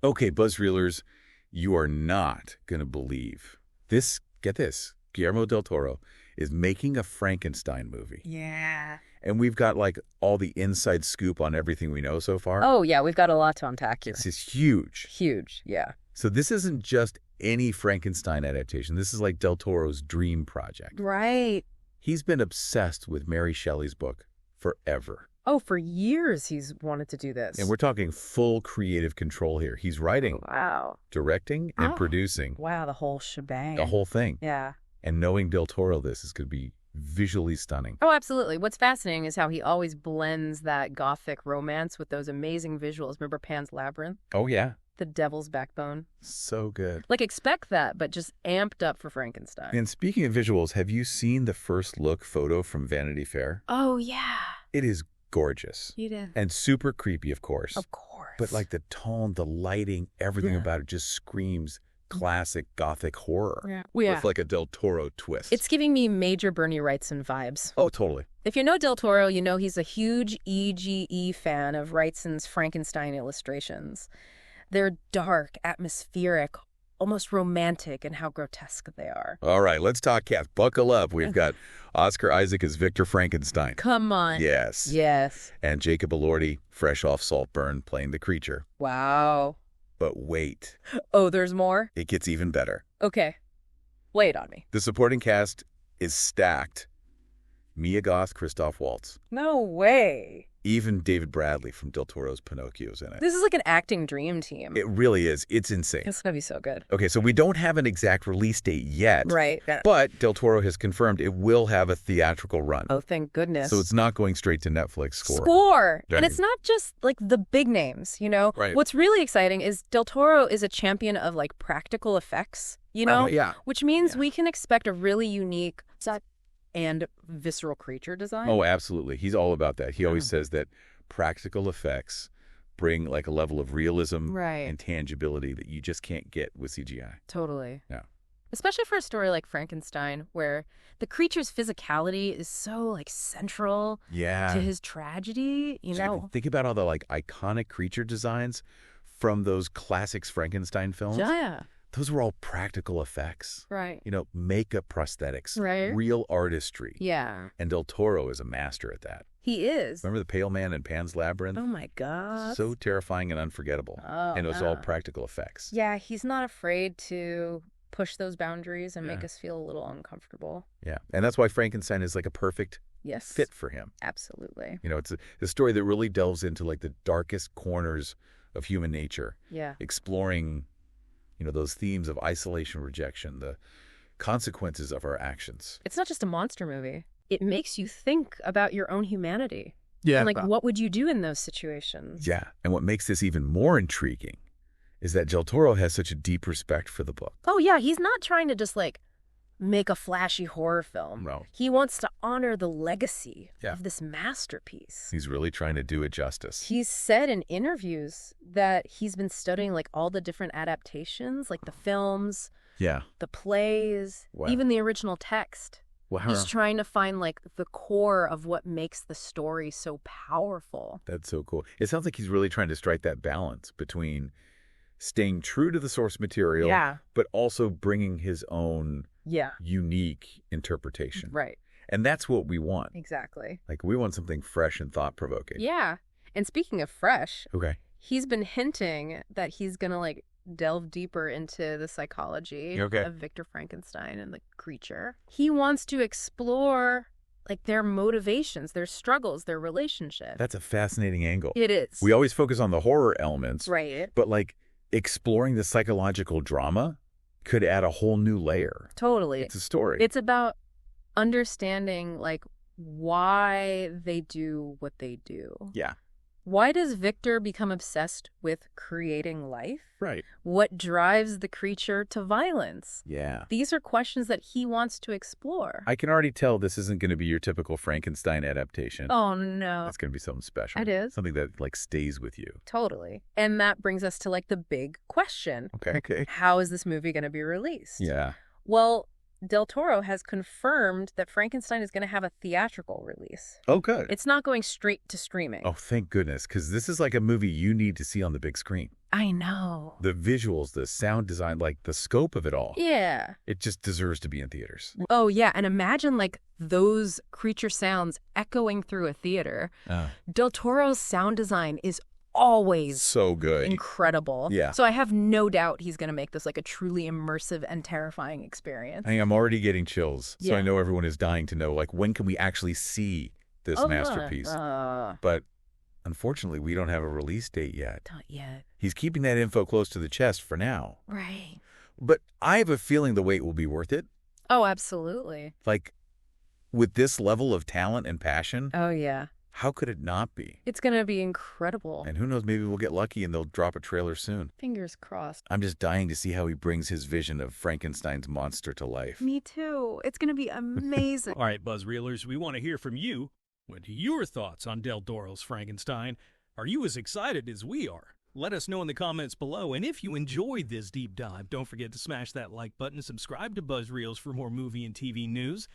Okay, BuzzReelers, you are not going to believe this. Get this. Guillermo del Toro is making a Frankenstein movie. Yeah. And we've got like all the inside scoop on everything we know so far. Oh, yeah, we've got a lot to unpack here. This is huge. Huge, yeah. So this isn't just any Frankenstein adaptation. This is like del Toro's dream project. Right. He's been obsessed with Mary Shelley's book forever. Oh, for years he's wanted to do this. And we're talking full creative control here. He's writing, Wow. directing, and producing. Wow, the whole shebang. The whole thing. Yeah. And knowing del Toro, this is going to be visually stunning. Oh, absolutely. What's fascinating is how he always blends that Gothic romance with those amazing visuals. Remember Pan's Labyrinth? Oh, yeah. The Devil's Backbone. So good. Like, expect that, but just amped up for Frankenstein. And speaking of visuals, have you seen the first look photo from Vanity Fair? Oh, yeah. It is gorgeous. You did. And super creepy, of course. Of course. But like the tone, the lighting, everything Yeah. about it just screams classic Gothic horror. Yeah. With like a del Toro twist. It's giving me major Bernie Wrightson vibes. Oh, totally. If you know del Toro, you know he's a huge EGE fan of Wrightson's Frankenstein illustrations. They're dark, atmospheric, almost romantic in how grotesque they are. All right, let's talk cast. Buckle up. We've got Oscar Isaac as Victor Frankenstein. Come on. Yes. Yes. And Jacob Elordi, fresh off Saltburn, playing the creature. Wow. But wait, Oh, there's more? it gets even better. Okay. Lay it on me. The supporting cast is stacked. Mia Goth, Christoph Waltz. No way. Even David Bradley from Del Toro's Pinocchio's in it. This is like an acting dream team. It really is. It's insane. It's going to be so good. Okay, so we don't have an exact release date yet. Right. But Del Toro has confirmed it will have a theatrical run. Oh, thank goodness. So it's not going straight to Netflix. Score. Right. And it's not just like the big names, you know? Right. What's really exciting is Del Toro is a champion of like practical effects, you know? Yeah. Which means we can expect a really unique set and visceral creature design. Oh, absolutely. He's all about that. He always says that practical effects bring like a level of realism and tangibility that you just can't get with CGI. Totally. Yeah. Especially for a story like Frankenstein, where the creature's physicality is so like central to his tragedy, you know? Think about all the like iconic creature designs from those classics Frankenstein films. Yeah. Those were all practical effects. Right. You know, makeup prosthetics. Right. Real artistry. Yeah. And Del Toro is a master at that. He is. Remember the Pale Man in Pan's Labyrinth? Oh, my God. So terrifying and unforgettable. Oh, and it was all practical effects. Yeah, he's not afraid to push those boundaries and make us feel a little uncomfortable. Yeah. And that's why Frankenstein is like a perfect fit for him. Absolutely. You know, it's a story that really delves into like the darkest corners of human nature. Yeah. Exploring, you know, those themes of isolation, rejection, the consequences of our actions. It's not just a monster movie. It makes you think about your own humanity. Yeah. And like, what would you do in those situations? Yeah. And what makes this even more intriguing is that Del Toro has such a deep respect for the book. Oh, yeah. He's not trying to just like make a flashy horror film. No. He wants to honor the legacy of this masterpiece. He's really trying to do it justice. He's said in interviews that he's been studying like all the different adaptations, like the films, the plays, even the original text. Wow. He's trying to find like the core of what makes the story so powerful. That's so cool. It sounds like he's really trying to strike that balance between staying true to the source material, but also bringing his own unique interpretation. Right. And that's what we want. Exactly. Like, we want something fresh and thought-provoking. Yeah. And speaking of fresh, he's been hinting that he's going to like delve deeper into the psychology of Victor Frankenstein and the creature. He wants to explore like their motivations, their struggles, their relationship. That's a fascinating angle. It is. We always focus on the horror elements. Right. But like exploring the psychological drama could add a whole new layer. Totally. It's a story. It's about understanding like why they do what they do. Yeah. Why does Victor become obsessed with creating life? Right. What drives the creature to violence? Yeah. These are questions that he wants to explore. I can already tell this isn't going to be your typical Frankenstein adaptation. Oh, no. It's going to be something special. It is. Something that like stays with you. Totally. And that brings us to like the big question. Okay. How is this movie going to be released? Yeah. Well, Del Toro has confirmed that Frankenstein is going to have a theatrical release. Oh, good. It's not going straight to streaming. Oh, thank goodness, because this is like a movie you need to see on the big screen. I know. The visuals, the sound design, like the scope of it all. Yeah. It just deserves to be in theaters. Oh, yeah. And imagine like those creature sounds echoing through a theater. Del Toro's sound design is always so good. Incredible. Yeah. So I have no doubt he's going to make this like a truly immersive and terrifying experience. I'm already getting chills. So Yeah. I know everyone is dying to know, like, when can we actually see this masterpiece? But unfortunately, we don't have a release date yet. Not yet. He's keeping that info close to the chest for now. Right. But I have a feeling the wait will be worth it. Oh, absolutely. Like, with this level of talent and passion, Oh, yeah. how could it not be? It's going to be incredible. And who knows, maybe we'll get lucky and they'll drop a trailer soon. Fingers crossed. I'm just dying to see how he brings his vision of Frankenstein's monster to life. Me too. It's going to be amazing. All right, BuzzReelers, we want to hear from you. What are your thoughts on Del Toro's Frankenstein? Are you as excited as we are? Let us know in the comments below. And if you enjoyed this deep dive, don't forget to smash that like button, subscribe to BuzzReels for more movie and TV news.